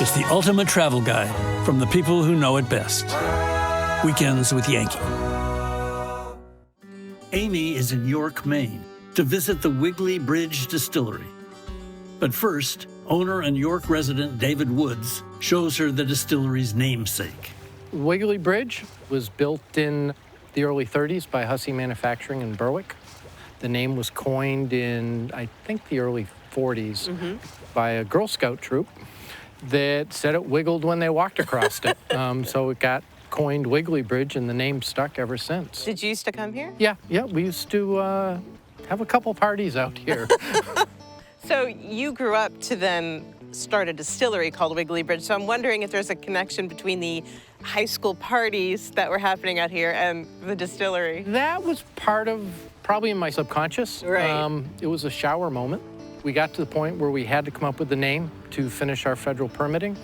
is the ultimate travel guide from the people who know it best. Weekends with Yankee. Amy is in York, Maine, to visit the Wiggly Bridge Distillery. But first, owner and York resident David Woods shows her the distillery's namesake. Wiggly Bridge was built in the early 30s by Hussey Manufacturing in Berwick. The name was coined in, I think, the early 40s by a Girl Scout troop that said it wiggled when they walked across it. So it got coined Wiggly Bridge, and the name stuck ever since. Did you used to come here? Yeah, we used to have a couple parties out here. So you grew up to then start a distillery called Wiggly Bridge. So I'm wondering if there's a connection between the high school parties that were happening out here and the distillery. That was part of, probably in my subconscious. Right. It was a shower moment. We got to the point where we had to come up with the name to finish our federal permitting.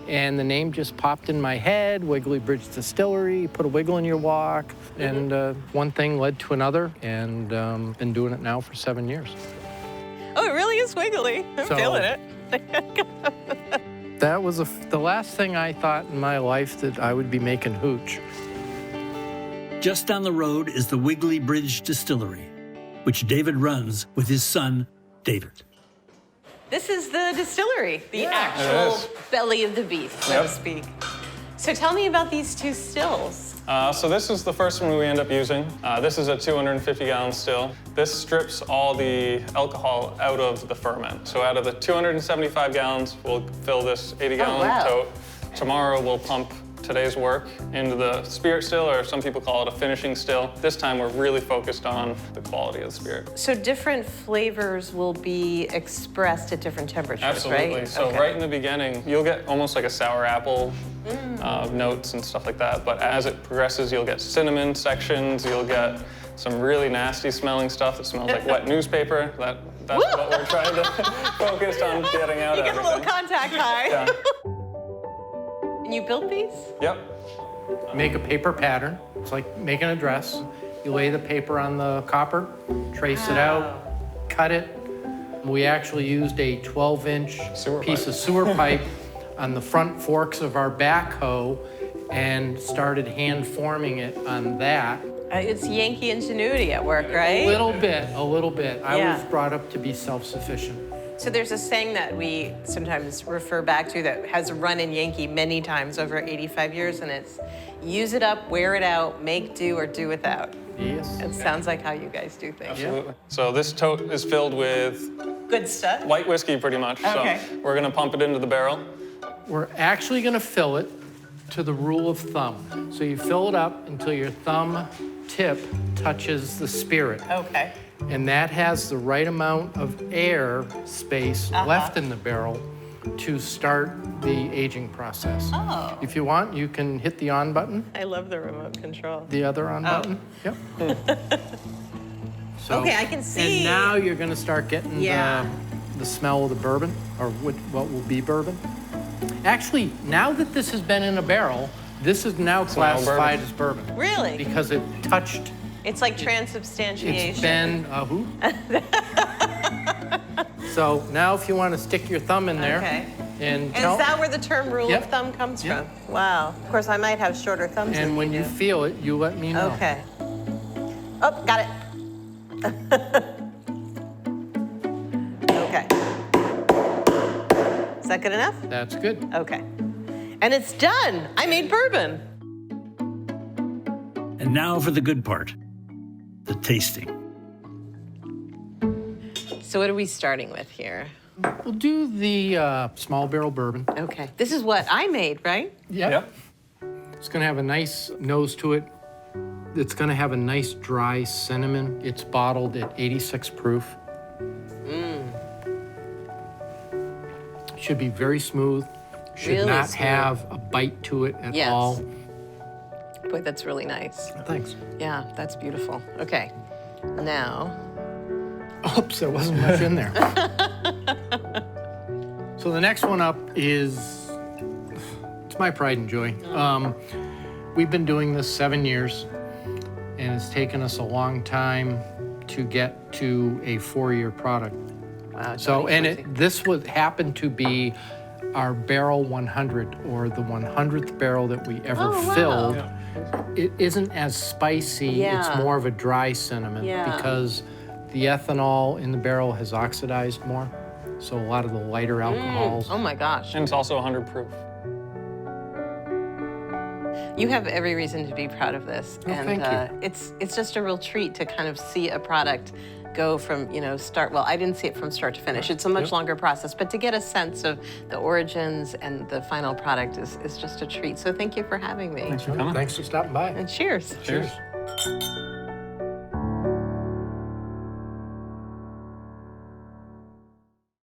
And the name just popped in my head, Wiggly Bridge Distillery, put a wiggle in your walk. And one thing led to another, and been doing it now for 7 years. Oh, it really is wiggly. I'm feeling it. That was the last thing I thought in my life that I would be making hooch. Just down the road is the Wiggly Bridge Distillery, which David runs with his son, David. This is the distillery, the actual belly of the beast, so to speak. So tell me about these two stills. So this is the first one we end up using. This is a 250-gallon still. This strips all the alcohol out of the ferment. So out of the 275 gallons, we'll fill this 80-gallon tote. Tomorrow we'll pump today's work into the spirit still, or some people call it a finishing still. This time we're really focused on the quality of the spirit. So different flavors will be expressed at different temperatures, Absolutely. right? So right in the beginning, you'll get almost like a sour apple notes and stuff like that. But as it progresses, you'll get cinnamon sections, you'll get some really nasty smelling stuff that smells like wet newspaper. That's what we're trying to focus on getting out of. You get a little contact high. Yeah. And you built these? Yep. Make a paper pattern. It's like making a dress. You lay the paper on the copper, trace it out, cut it. We actually used a 12-inch piece of sewer pipe on the front forks of our backhoe and started hand forming it on that. It's Yankee ingenuity at work, right? A little bit. I Yeah. was brought up to be self-sufficient. So there's a saying that we sometimes refer back to that has run in Yankee many times over 85 years, and it's use it up, wear it out, make do or do without. Yes. It sounds like how you guys do things. Absolutely. So this tote is filled with Good stuff. white whiskey, pretty much. Okay. So we're gonna pump it into the barrel. We're actually gonna fill it to the rule of thumb. So you fill it up until your thumb tip touches the spirit. Okay. And that has the right amount of air space left in the barrel to start the aging process. Oh. If you want, you can hit the on button, I love the remote control. the other on button. Yep. So, Okay, I can see. And now you're gonna start getting Yeah. the smell of the bourbon, or what will be bourbon. Actually, now that this has been in a barrel, this is now classified as bourbon. Really? Because it touched, It's like transubstantiation. it's been, who? So now if you want to stick your thumb in there Okay. and And tell, is that where the term rule Yep. of thumb comes Yep. from? Wow. Of course, I might have shorter thumbs than and when you do. feel it, you let me know. Okay. Oh, got it. Okay. Is that good enough? That's good. Okay. And it's done. I made bourbon. And now for the good part, the tasting. So what are we starting with here? We'll do the small barrel bourbon. Okay. This is what I made, right? Yep. It's gonna have a nice nose to it. It's gonna have a nice dry cinnamon. It's bottled at 86 proof. Should be very smooth. Should Really not smooth. have a bite to it at Yes. all. Boy, that's really nice. Thanks. Yeah, that's beautiful. Okay. Now, Oops, there wasn't much in there. So the next one up is, it's my pride and joy. We've been doing this 7 years, and it's taken us a long time to get to a 4-year product. wow. So, and 2020. this would happen to be our barrel 100, or the 100th barrel that we ever Oh, wow. filled, it isn't as spicy. Yeah. It's more of a dry cinnamon Yeah. because the ethanol in the barrel has oxidized more. So a lot of the lighter alcohols. Oh my gosh. And it's also 100 proof. You have every reason to be proud of this. Oh, and thank you. It's just a real treat to kind of see a product go from, start, well, I didn't see it from start to finish. It's a much longer process, but to get a sense of the origins and the final product is just a treat. So thank you for having me. Thanks for coming. Thanks for stopping by. And cheers. Cheers.